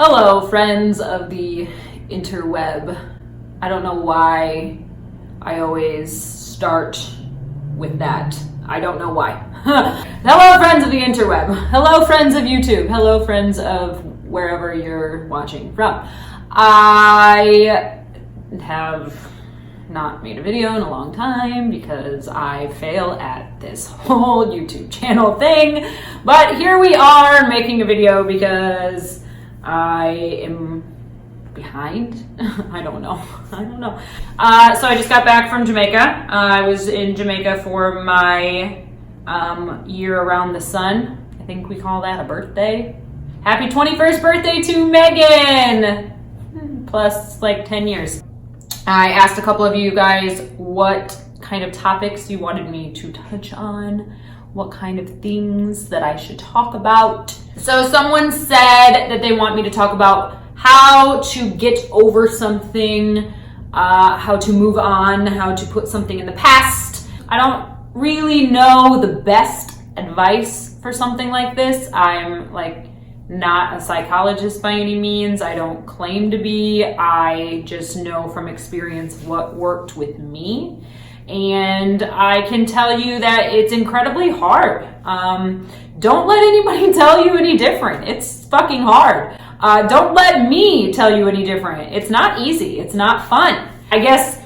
Hello, friends of the interweb. I don't know why I always start with that. I don't know why. Hello, friends of the interweb. Hello, friends of YouTube. Hello, friends of wherever you're watching from. I have not made a video in a long time because I fail at this whole YouTube channel thing. But here we are making a video because I am behind. I don't know. So I just got back from Jamaica. I was in Jamaica for my year around the sun. I think we call that a birthday. Happy 21st birthday to Megan! Plus like 10 years. I asked a couple of you guys what kind of topics you wanted me to touch on, what kind of things that I should talk about. So someone said that they want me to talk about how to get over something, how to move on, how to put something in the past. I don't really know the best advice for something like this. I'm not a psychologist by any means. I don't claim to be. I just know from experience what worked with me. And I can tell you that it's incredibly hard. Don't let anybody tell you any different. It's fucking hard. Don't let me tell you any different. It's not easy. It's not fun. I guess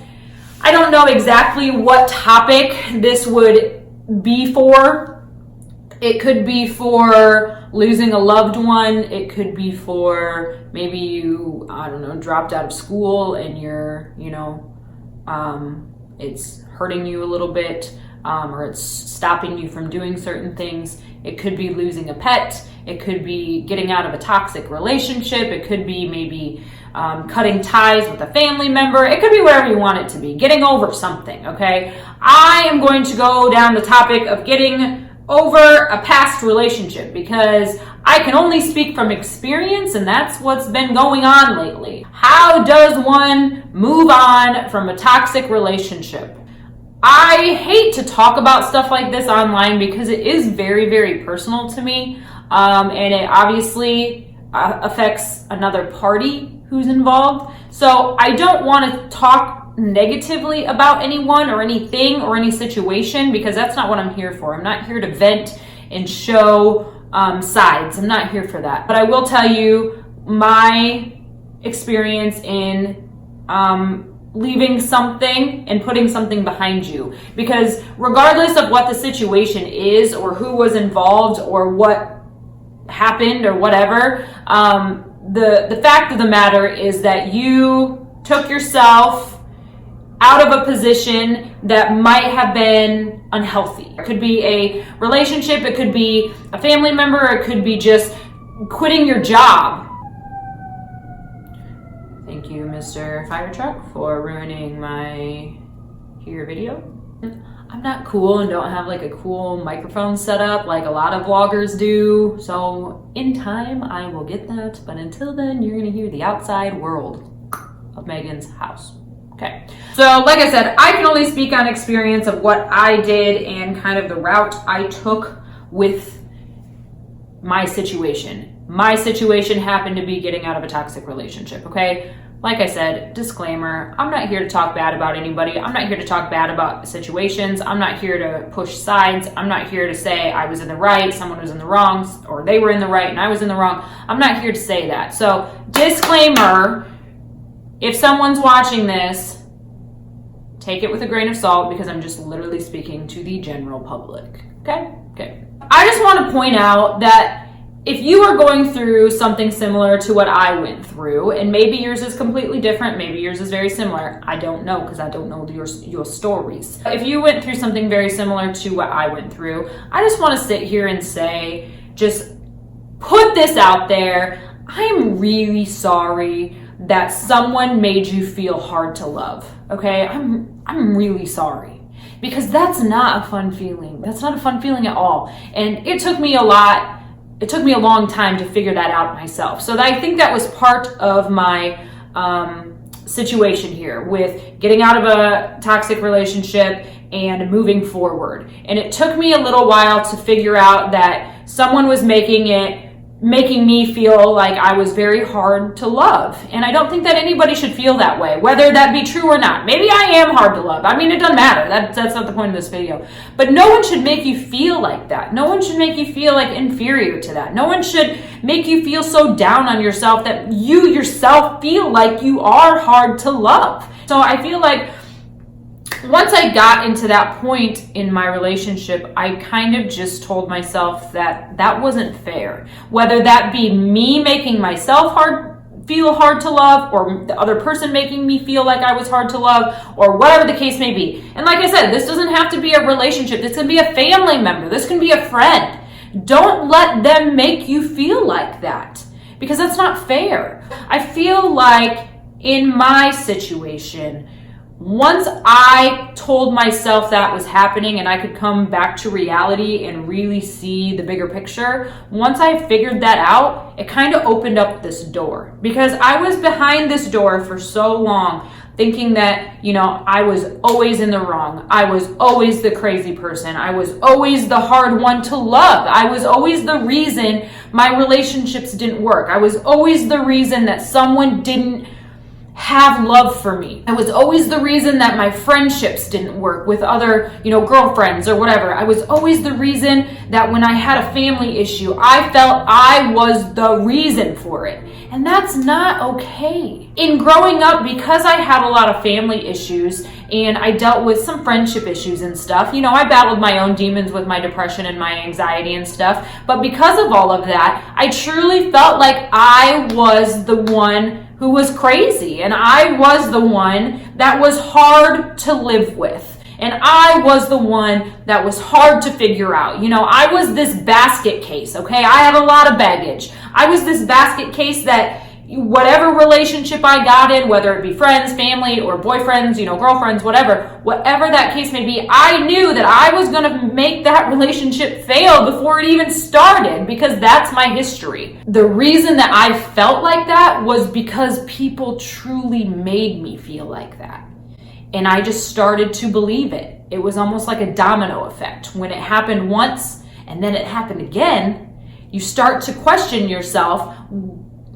I don't know exactly what topic this would be for. It could be for losing a loved one. It could be for maybe you, dropped out of school and you're, it's hurting you a little bit, or it's stopping you from doing certain things. It could be losing a pet. It could be getting out of a toxic relationship. It could be maybe cutting ties with a family member. It could be whatever you want it to be. Getting over something, okay? I am going to go down the topic of getting over a past relationship because I can only speak from experience, and that's what's been going on lately. How does one move on from a toxic relationship? I hate to talk about stuff like this online because it is very, very personal to me, and it obviously affects another party who's involved. So I don't want to talk negatively about anyone or anything or any situation because that's not what I'm here for. I'm not here to vent and show sides. I'm not here for that. But I will tell you my experience in leaving something and putting something behind you. Because regardless of what the situation is or who was involved or what happened or whatever, the fact of the matter is that you took yourself out of a position that might have been unhealthy. It could be a relationship, it could be a family member, it could be just quitting your job. Thank you, Mr. Fire Truck, for ruining my here video. I'm not cool and don't have a cool microphone set up like a lot of vloggers do. So in time, I will get that. But until then, you're gonna hear the outside world of Megan's house. Okay, so like I said, I can only speak on experience of what I did and kind of the route I took with my situation. My situation happened to be getting out of a toxic relationship, okay? Like I said, disclaimer, I'm not here to talk bad about anybody. I'm not here to talk bad about situations. I'm not here to push sides. I'm not here to say I was in the right, someone was in the wrong, or they were in the right and I was in the wrong. I'm not here to say that. So disclaimer, if someone's watching this, take it with a grain of salt because I'm just literally speaking to the general public. Okay. I just want to point out that if you are going through something similar to what I went through, and maybe yours is completely different, maybe yours is very similar, I don't know because I don't know your stories. If you went through something very similar to what I went through, I just want to sit here and say, just put this out there. I am really sorry that someone made you feel hard to love, okay? I'm really sorry because that's not a fun feeling. That's not a fun feeling at all. And it took me a long time to figure that out myself. So I think that was part of my situation here with getting out of a toxic relationship and moving forward. And it took me a little while to figure out that someone was making it making me feel like I was very hard to love. And I don't think that anybody should feel that way, whether that be true or not. Maybe I am hard to love. I mean, it doesn't matter. That's not the point of this video. But no one should make you feel like that. No one should make you feel like inferior to that. No one should make you feel so down on yourself that you yourself feel like you are hard to love. So I feel like once I got into that point in my relationship, I kind of just told myself that that wasn't fair. Whether that be me making myself feel hard to love, or the other person making me feel like I was hard to love, or whatever the case may be. And like I said, this doesn't have to be a relationship. This can be a family member. This can be a friend. Don't let them make you feel like that, because that's not fair. I feel like in my situation, once I told myself that was happening and I could come back to reality and really see the bigger picture, once I figured that out, it kind of opened up this door. Because I was behind this door for so long, thinking that, I was always in the wrong. I was always the crazy person. I was always the hard one to love. I was always the reason my relationships didn't work. I was always the reason that someone didn't have love for me. I was always the reason that my friendships didn't work with other, girlfriends or whatever. I was always the reason that when I had a family issue, I felt I was the reason for it. And that's not okay. In growing up, because I had a lot of family issues and I dealt with some friendship issues and stuff, I battled my own demons with my depression and my anxiety and stuff. But because of all of that, I truly felt like I was the one who was crazy, and I was the one that was hard to live with, and I was the one that was hard to figure out. I was this basket case, okay? I had a lot of baggage. I was this basket case that whatever relationship I got in, whether it be friends, family, or boyfriends, girlfriends, whatever that case may be, I knew that I was going to make that relationship fail before it even started, because that's my history. The reason that I felt like that was because people truly made me feel like that. And I just started to believe it. It was almost like a domino effect. When it happened once and then it happened again, you start to question yourself,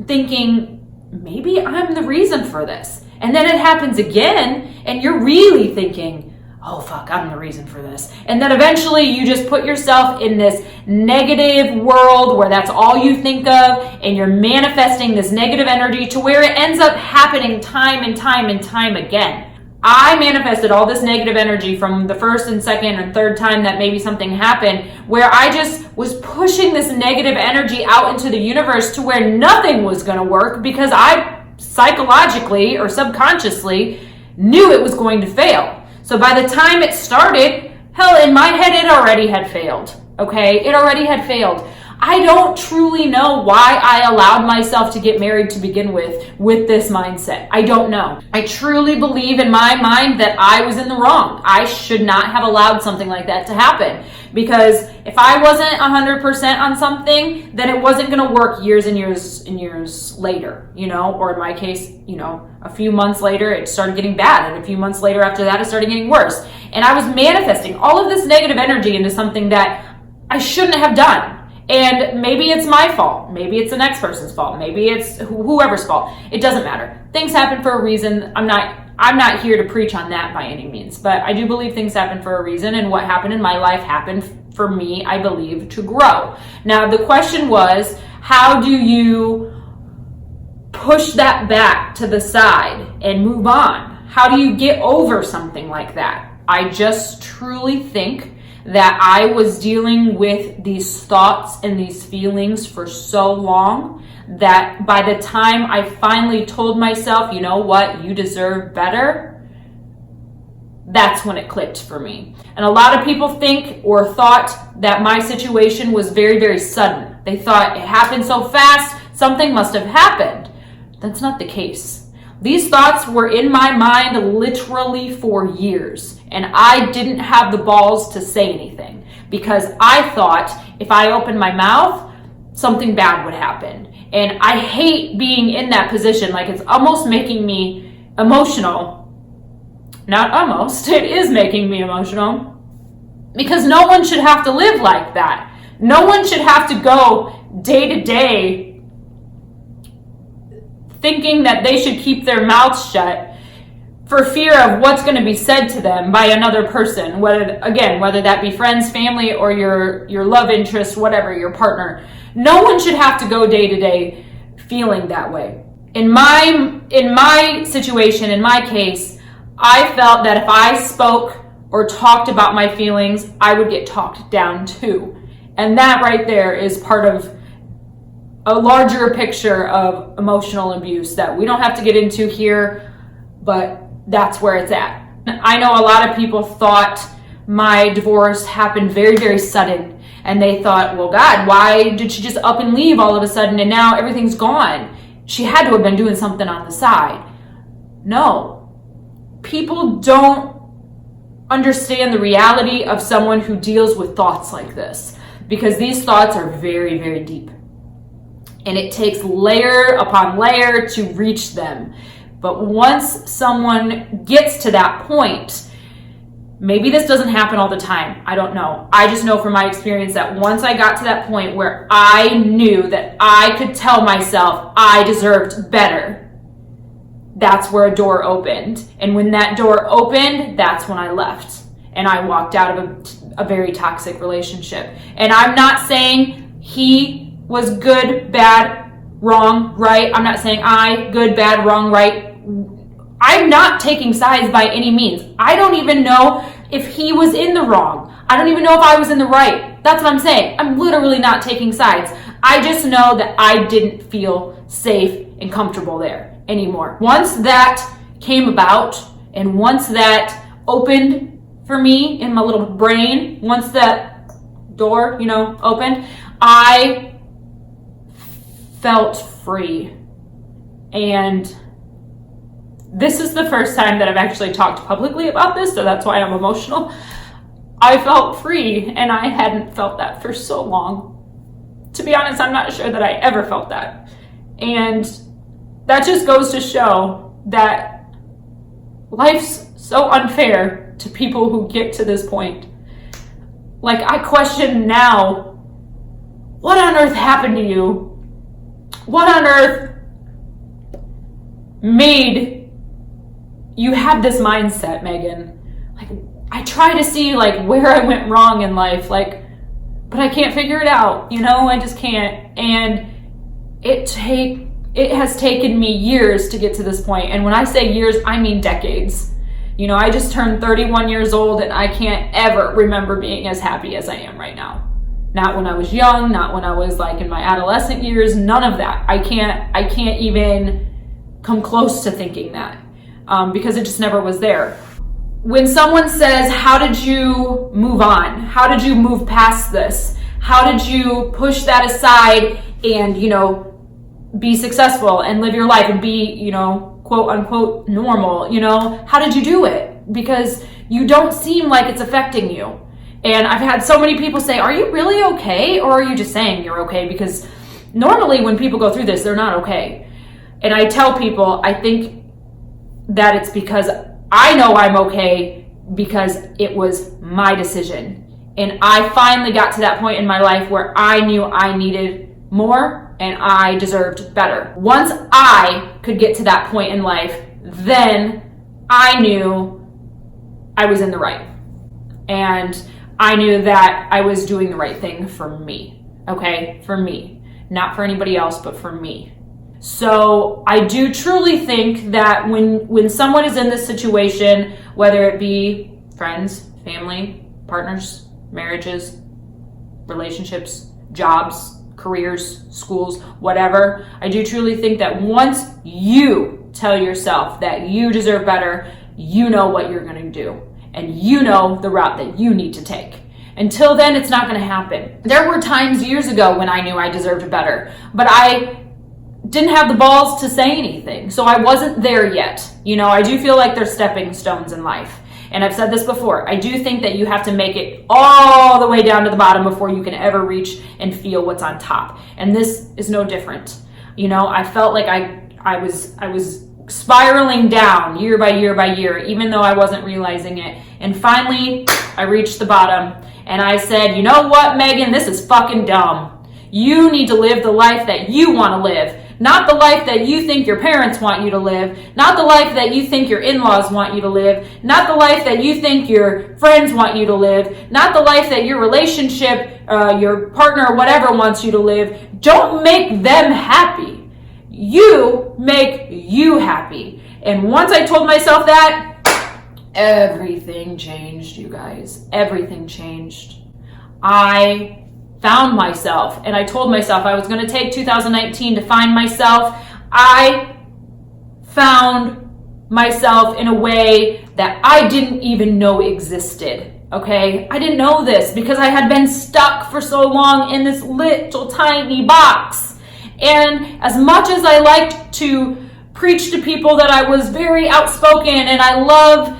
thinking, maybe I'm the reason for this. And then it happens again, and you're really thinking, oh fuck, I'm the reason for this. And then eventually you just put yourself in this negative world where that's all you think of, and you're manifesting this negative energy to where it ends up happening time and time and time again. I manifested all this negative energy from the first and second and third time that maybe something happened, where I just was pushing this negative energy out into the universe to where nothing was going to work, because I psychologically or subconsciously knew it was going to fail. So by the time it started, hell, in my head, it already had failed. Okay? It already had failed. I don't truly know why I allowed myself to get married to begin with this mindset. I don't know. I truly believe in my mind that I was in the wrong. I should not have allowed something like that to happen, because if I wasn't 100% on something, then it wasn't going to work years and years and years later, or in my case, a few months later, it started getting bad. And a few months later after that, it started getting worse. And I was manifesting all of this negative energy into something that I shouldn't have done. And maybe it's my fault. Maybe it's the next person's fault. Maybe it's whoever's fault. It doesn't matter. Things happen for a reason. I'm not here to preach on that by any means, but I do believe things happen for a reason, and what happened in my life happened for me, I believe, to grow. Now, the question was, how do you push that back to the side and move on? How do you get over something like that? I just truly think that I was dealing with these thoughts and these feelings for so long that by the time I finally told myself, you know what, you deserve better, that's when it clicked for me. And a lot of people think or thought that my situation was very, very sudden. They thought it happened so fast, something must have happened. That's not the case. These thoughts were in my mind literally for years, and I didn't have the balls to say anything, because I thought if I opened my mouth, something bad would happen. And I hate being in that position. Like, it's almost making me emotional. Not almost, it is making me emotional, because no one should have to live like that. No one should have to go day to day thinking that they should keep their mouths shut for fear of what's going to be said to them by another person, whether that be friends, family, or your love interest, whatever, your partner. No one should have to go day to day feeling that way. In my situation, in my case, I felt that if I spoke or talked about my feelings, I would get talked down too. And that right there is part of a larger picture of emotional abuse that we don't have to get into here, but that's where it's at. I know a lot of people thought my divorce happened very, very sudden. And they thought, well, God, why did she just up and leave all of a sudden and now everything's gone? She had to have been doing something on the side. No. People don't understand the reality of someone who deals with thoughts like this, because these thoughts are very, very deep. And it takes layer upon layer to reach them. But once someone gets to that point, maybe this doesn't happen all the time. I don't know. I just know from my experience that once I got to that point where I knew that I could tell myself I deserved better, that's where a door opened. And when that door opened, that's when I left. And I walked out of a very toxic relationship. And I'm not saying he was good, bad, wrong, right. I'm not saying I, good, bad, wrong, right. I'm not taking sides by any means. I don't even know if he was in the wrong. I don't even know if I was in the right. That's what I'm saying. I'm literally not taking sides. I just know that I didn't feel safe and comfortable there anymore. Once that came about and once that opened for me in my little brain, once that door, opened, I felt free. And this is the first time that I've actually talked publicly about this, so that's why I'm emotional. I felt free, and I hadn't felt that for so long. To be honest, I'm not sure that I ever felt that. And that just goes to show that life's so unfair to people who get to this point. Like, I question now, what on earth happened to you? What on earth made you have this mindset, Megan? Like, I try to see where I went wrong in life, but I can't figure it out, I just can't. And it has taken me years to get to this point. And when I say years, I mean decades. I just turned 31 years old and I can't ever remember being as happy as I am right now. Not when I was young, not when I was in my adolescent years, none of that. I can't even come close to thinking that. Because it just never was there. When someone says, how did you move on? How did you move past this? How did you push that aside and, be successful and live your life and be, quote unquote, normal? How did you do it? Because you don't seem like it's affecting you. And I've had so many people say, are you really okay? Or are you just saying you're okay? Because normally when people go through this, they're not okay. And I tell people, I think that it's because I know I'm okay because it was my decision. And I finally got to that point in my life where I knew I needed more and I deserved better. Once I could get to that point in life, then I knew I was in the right. And I knew that I was doing the right thing for me, okay? For me. Not for anybody else, but for me. So I do truly think that when someone is in this situation, whether it be friends, family, partners, marriages, relationships, jobs, careers, schools, whatever, I do truly think that once you tell yourself that you deserve better, you know what you're going to do. And you know the route that you need to take. Until then, it's not going to happen. There were times years ago when I knew I deserved better, but I didn't have the balls to say anything. So I wasn't there yet. I do feel like there's stepping stones in life. And I've said this before. I do think that you have to make it all the way down to the bottom before you can ever reach and feel what's on top. And this is no different. I felt like I was spiraling down year by year by year, even though I wasn't realizing it. And finally, I reached the bottom and I said, you know what, Megan, this is fucking dumb. You need to live the life that you want to live. Not the life that you think your parents want you to live. Not the life that you think your in-laws want you to live. Not the life that you think your friends want you to live. Not the life that your relationship, your partner, whatever wants you to live. Don't make them happy. You make you happy. And once I told myself that, everything changed, you guys. Everything changed. I found myself, and I told myself I was going to take 2019 to find myself. I found myself in a way that I didn't even know existed. Okay, I didn't know this because I had been stuck for so long in this little tiny box. And as much as I liked to preach to people that I was very outspoken and I love,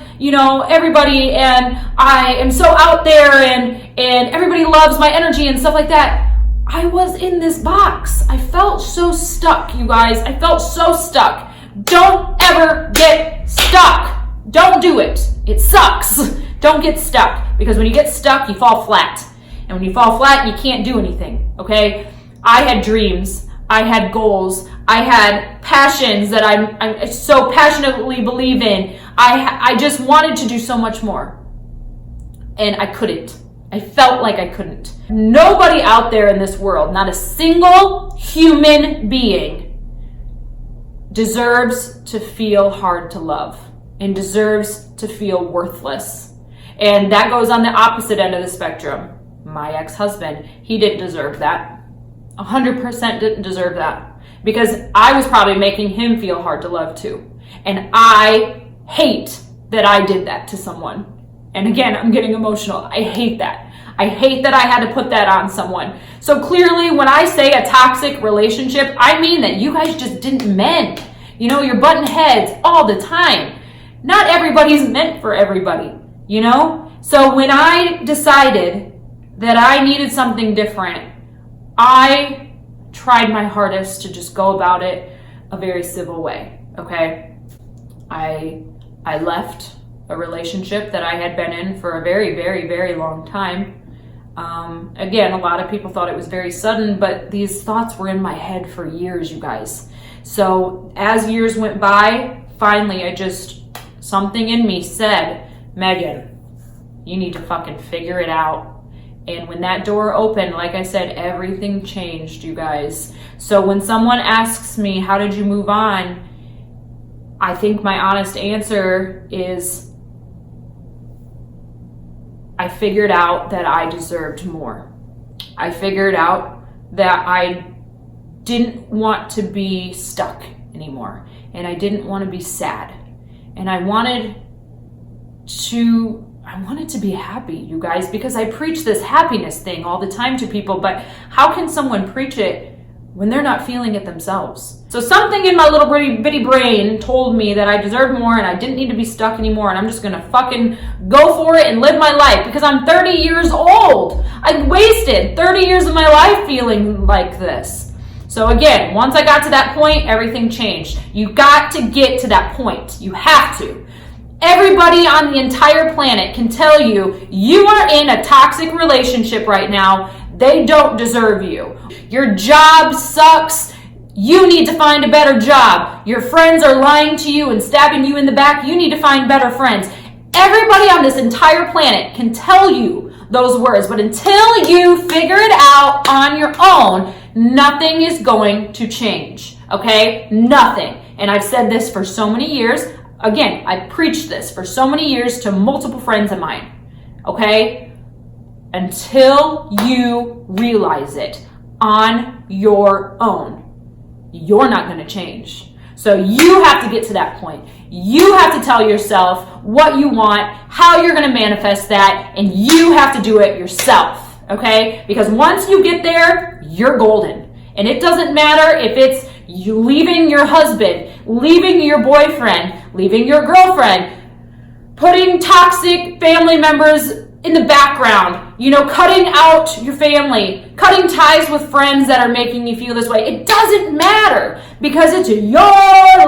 everybody, and I am so out there and everybody loves my energy and stuff like that, I was in this box. I felt so stuck, you guys. I felt so stuck. Don't ever get stuck. Don't do it. It sucks. Don't get stuck, because when you get stuck, you fall flat. And when you fall flat, you can't do anything, okay? I had dreams. I had goals. I had passions that I so passionately believe in. I just wanted to do so much more. And I couldn't. I felt like I couldn't. Nobody out there in this world, not a single human being, deserves to feel hard to love and deserves to feel worthless. And that goes on the opposite end of the spectrum. My ex-husband, he didn't deserve that. 100% didn't deserve that, because I was probably making him feel hard to love too. And I hate that I did that to someone. And again, I'm getting emotional. I hate that. I hate that I had to put that on someone. So clearly, when I say a toxic relationship, I mean that you guys just didn't mend. You're butting heads all the time. Not everybody's meant for everybody, So when I decided that I needed something different, I tried my hardest to just go about it a very civil way, okay? I left a relationship that I had been in for a very, very, very long time. Again, a lot of people thought it was very sudden, but these thoughts were in my head for years, you guys. So as years went by, finally, something in me said, Megan, you need to fucking figure it out. And when that door opened, like I said, everything changed, you guys. So when someone asks me, how did you move on? I think my honest answer is, I figured out that I deserved more. I figured out that I didn't want to be stuck anymore. And I didn't want to be sad. And I wanted to be happy, you guys, because I preach this happiness thing all the time to people, but how can someone preach it when they're not feeling it themselves? So something in my little bitty brain told me that I deserved more and I didn't need to be stuck anymore, and I'm just gonna fucking go for it and live my life, because I'm 30 years old. I wasted 30 years of my life feeling like this. So again, once I got to that point, everything changed. You got to get to that point. You have to. Everybody on the entire planet can tell you, you are in a toxic relationship right now. They don't deserve you. Your job sucks. You need to find a better job. Your friends are lying to you and stabbing you in the back. You need to find better friends. Everybody on this entire planet can tell you those words, but until you figure it out on your own, nothing is going to change, okay? Nothing. And I've said this for so many years. Again, I preached this for so many years to multiple friends of mine, okay? Until you realize it on your own, you're not going to change. So you have to get to that point. You have to tell yourself what you want, how you're going to manifest that, and you have to do it yourself, okay? Because once you get there, you're golden. And it doesn't matter if it's you leaving your husband, leaving your boyfriend, leaving your girlfriend, putting toxic family members in the background, cutting out your family, cutting ties with friends that are making you feel this way. It doesn't matter, because it's your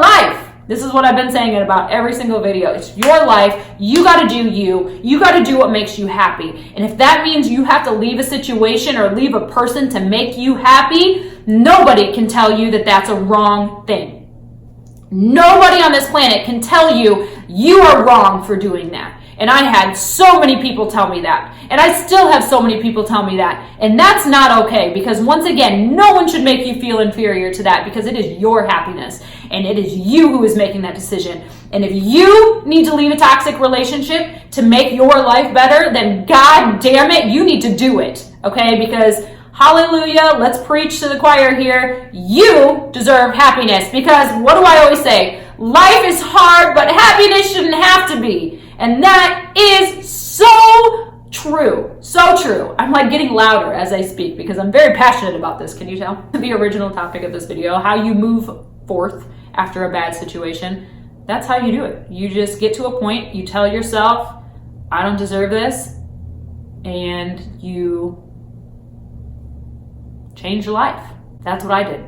life. This is what I've been saying in about every single video. It's your life. You got to do you. You got to do what makes you happy. And if that means you have to leave a situation or leave a person to make you happy, nobody can tell you that that's a wrong thing. Nobody on this planet can tell you you are wrong for doing that. And I had so many people tell me that. And I still have so many people tell me that. And that's not okay, because once again, no one should make you feel inferior to that, because it is your happiness and it is you who is making that decision. And if you need to leave a toxic relationship to make your life better, then God damn it, you need to do it. Okay? Because hallelujah, let's preach to the choir here. You deserve happiness, because what do I always say? Life is hard, but happiness shouldn't have to be. And that is so true. So true. I'm like getting louder as I speak because I'm very passionate about this. Can you tell? The original topic of this video, how you move forth after a bad situation. That's how you do it. You just get to a point, you tell yourself, I don't deserve this, and you change your life. That's what I did.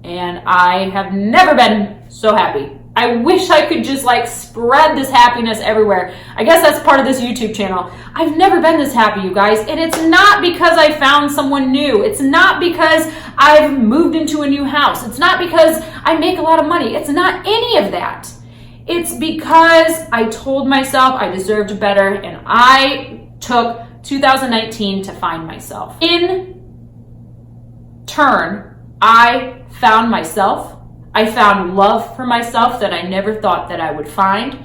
And I have never been so happy. I wish I could just like spread this happiness everywhere. I guess that's part of this YouTube channel. I've never been this happy, you guys. And it's not because I found someone new. It's not because I've moved into a new house. It's not because I make a lot of money. It's not any of that. It's because I told myself I deserved better, and I took 2019 to find myself. In turn, I found myself. I found love for myself that I never thought that I would find.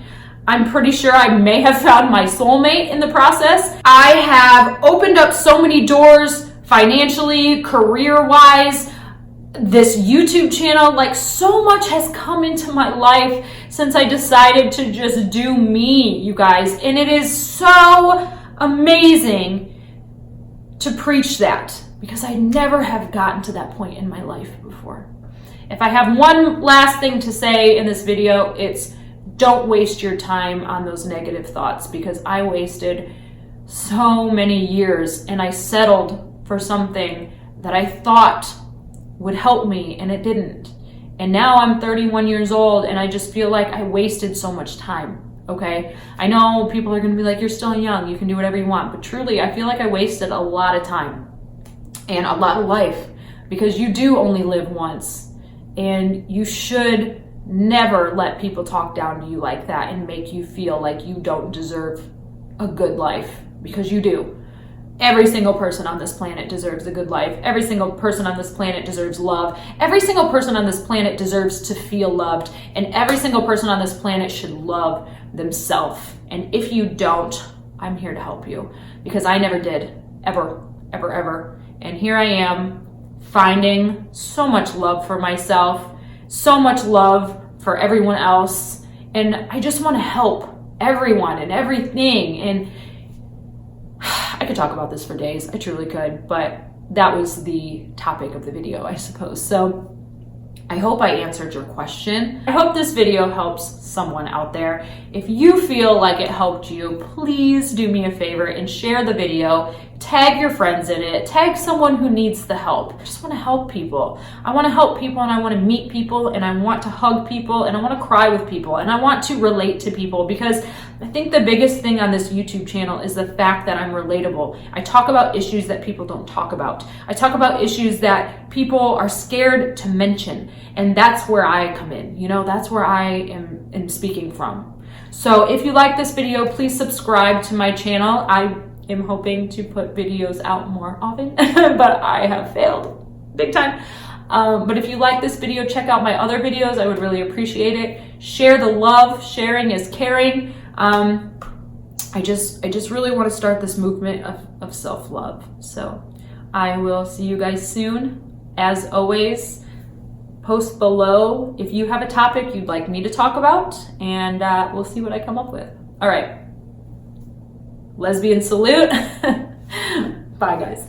I'm pretty sure I may have found my soulmate in the process. I have opened up so many doors financially, career-wise, this YouTube channel, like so much has come into my life since I decided to just do me, you guys. And it is so amazing to preach that, because I never have gotten to that point in my life before. If I have one last thing to say in this video, it's don't waste your time on those negative thoughts, because I wasted so many years and I settled for something that I thought would help me, and it didn't. And now I'm 31 years old and I just feel like I wasted so much time. Okay, I know people are going to be like, you're still young, you can do whatever you want, but truly I feel like I wasted a lot of time and a lot of life, because you do only live once. And you should never let people talk down to you like that and make you feel like you don't deserve a good life, because you do. Every single person on this planet deserves a good life. Every single person on this planet deserves love. Every single person on this planet deserves to feel loved. And every single person on this planet should love themselves. And if you don't, I'm here to help you, because I never did. Ever, ever, ever. And here I am, finding so much love for myself, so much love for everyone else, and I just want to help everyone and everything. And I could talk about this for days, I truly could, but that was the topic of the video, I suppose. So I hope I answered your question. I hope this video helps someone out there. If you feel like it helped you, please do me a favor and share the video. Tag your friends in it. Tag someone who needs the help. I just want to help people. I want to help people, and I want to meet people, and I want to hug people, and I want to cry with people, and I want to relate to people, because I think the biggest thing on this YouTube channel is the fact that I'm relatable. I talk about issues that people don't talk about. I talk about issues that people are scared to mention, and that's where I come in. You know, that's where I am speaking from. So if you like this video, please subscribe to my channel. I am hoping to put videos out more often, but I have failed big time. But if you like this video, check out my other videos. I would really appreciate it. Share the love. Sharing is caring. I just really want to start this movement of self-love. So I will see you guys soon. As always, post below if you have a topic you'd like me to talk about, and we'll see what I come up with. All right. Lesbian salute. Bye, guys.